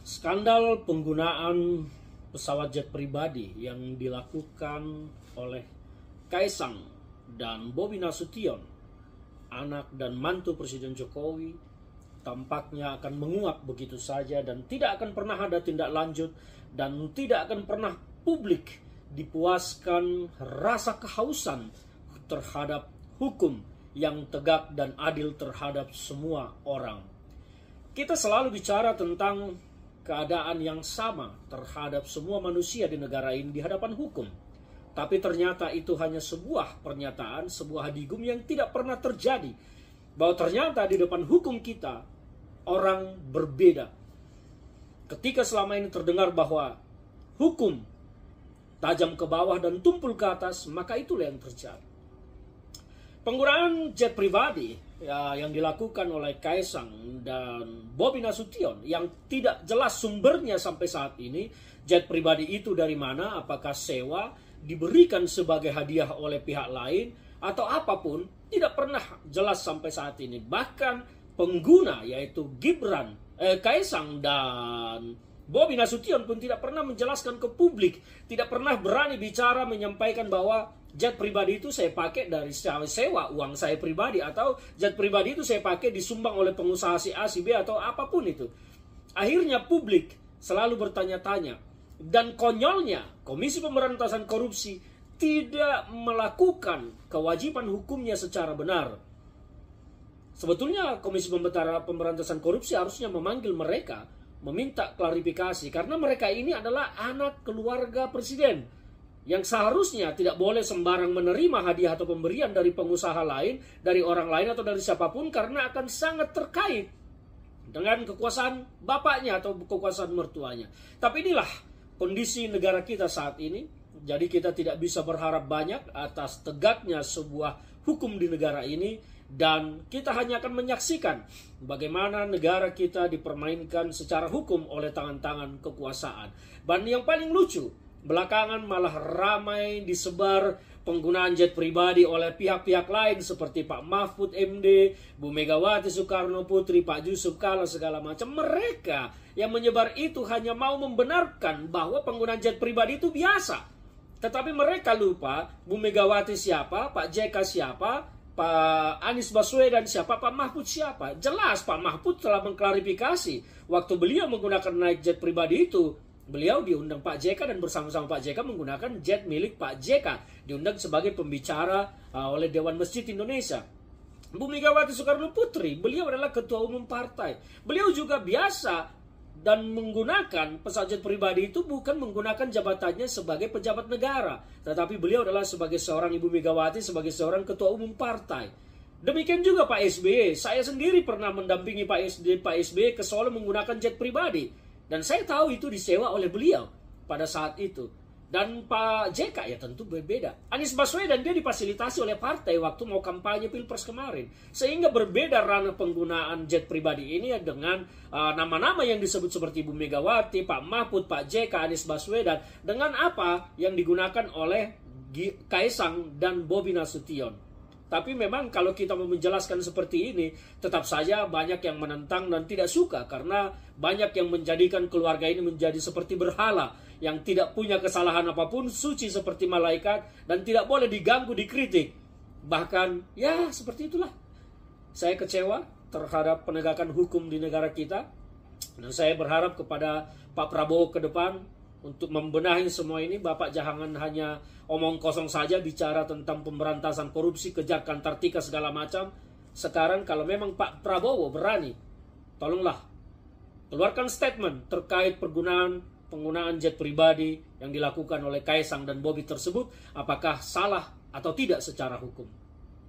Skandal penggunaan pesawat jet pribadi yang dilakukan oleh Kaisang dan Bobi Nasution, anak dan mantu Presiden Jokowi, tampaknya akan menguap begitu saja dan tidak akan pernah ada tindak lanjut dan tidak akan pernah publik dipuaskan rasa kehausan terhadap hukum yang tegak dan adil terhadap semua orang. Kita selalu bicara tentang keadaan yang sama terhadap semua manusia di negara ini di hadapan hukum. Tapi ternyata itu hanya sebuah pernyataan, sebuah hadigum yang tidak pernah terjadi. Bahwa ternyata di depan hukum kita, orang berbeda. Ketika selama ini terdengar bahwa hukum tajam ke bawah dan tumpul ke atas, maka itulah yang terjadi. Penggunaan jet pribadi yang dilakukan oleh Kaisang dan Bobi Nasution yang tidak jelas sumbernya sampai saat ini, jet pribadi itu dari mana, apakah sewa, diberikan sebagai hadiah oleh pihak lain, atau apapun, tidak pernah jelas sampai saat ini. Bahkan pengguna yaitu Kaisang dan Bobi Nasution pun tidak pernah menjelaskan ke publik, tidak pernah berani bicara menyampaikan bahwa jet pribadi itu saya pakai dari sewa uang saya pribadi, atau jet pribadi itu saya pakai disumbang oleh pengusaha si A, si B, atau apapun itu. Akhirnya publik selalu bertanya-tanya, dan konyolnya Komisi Pemberantasan Korupsi tidak melakukan kewajiban hukumnya secara benar. Sebetulnya Komisi Pemberantasan Korupsi harusnya memanggil mereka, meminta klarifikasi, karena mereka ini adalah anak keluarga presiden yang seharusnya tidak boleh sembarang menerima hadiah atau pemberian dari pengusaha lain, dari orang lain atau dari siapapun, karena akan sangat terkait dengan kekuasaan bapaknya atau kekuasaan mertuanya. Tapi inilah kondisi negara kita saat ini. Jadi kita tidak bisa berharap banyak atas tegaknya sebuah hukum di negara ini, dan kita hanya akan menyaksikan bagaimana negara kita dipermainkan secara hukum oleh tangan-tangan kekuasaan. Dan yang paling lucu, belakangan malah ramai disebar penggunaan jet pribadi oleh pihak-pihak lain seperti Pak Mahfud MD, Bu Megawati Soekarno Putri, Pak Yusuf Kala, segala macam. Mereka yang menyebar itu hanya mau membenarkan bahwa penggunaan jet pribadi itu biasa. Tetapi mereka lupa Bu Megawati siapa, Pak JK siapa, Pak Anies Baswedan siapa, Pak Mahfud siapa. Jelas Pak Mahfud telah mengklarifikasi waktu beliau menggunakan naik jet pribadi itu. Beliau diundang Pak JK dan bersama-sama Pak JK menggunakan jet milik Pak JK. Diundang sebagai pembicara oleh Dewan Masjid Indonesia. Bu Megawati Soekarno Putri, beliau adalah ketua umum partai. Beliau juga biasa dan menggunakan pesawat jet pribadi itu bukan menggunakan jabatannya sebagai pejabat negara, tetapi beliau adalah sebagai seorang Ibu Megawati, sebagai seorang ketua umum partai. Demikian juga Pak SBY. Saya sendiri pernah mendampingi Pak SBY ke Solo menggunakan jet pribadi, dan saya tahu itu disewa oleh beliau pada saat itu. Dan Pak JK ya tentu berbeda. Anies Baswedan dia difasilitasi oleh partai waktu mau kampanye Pilpres kemarin. Sehingga berbeda ranah penggunaan jet pribadi ini dengan nama-nama yang disebut seperti Ibu Megawati, Pak Mahfud, Pak JK, Anies Baswedan, dengan apa yang digunakan oleh Kaisang dan Bobi Nasution. Tapi memang kalau kita mau menjelaskan seperti ini, tetap saja banyak yang menentang dan tidak suka, karena banyak yang menjadikan keluarga ini menjadi seperti berhala yang tidak punya kesalahan apapun, suci seperti malaikat, dan tidak boleh diganggu, dikritik. Bahkan ya seperti itulah. Saya kecewa terhadap penegakan hukum di negara kita, dan saya berharap kepada Pak Prabowo ke depan untuk membenahi semua ini. Bapak jangan hanya omong kosong saja bicara tentang pemberantasan korupsi, kejar Antartika segala macam. Sekarang kalau memang Pak Prabowo berani, tolonglah keluarkan statement terkait penggunaan jet pribadi yang dilakukan oleh Kaisang dan Bobi tersebut, apakah salah atau tidak secara hukum.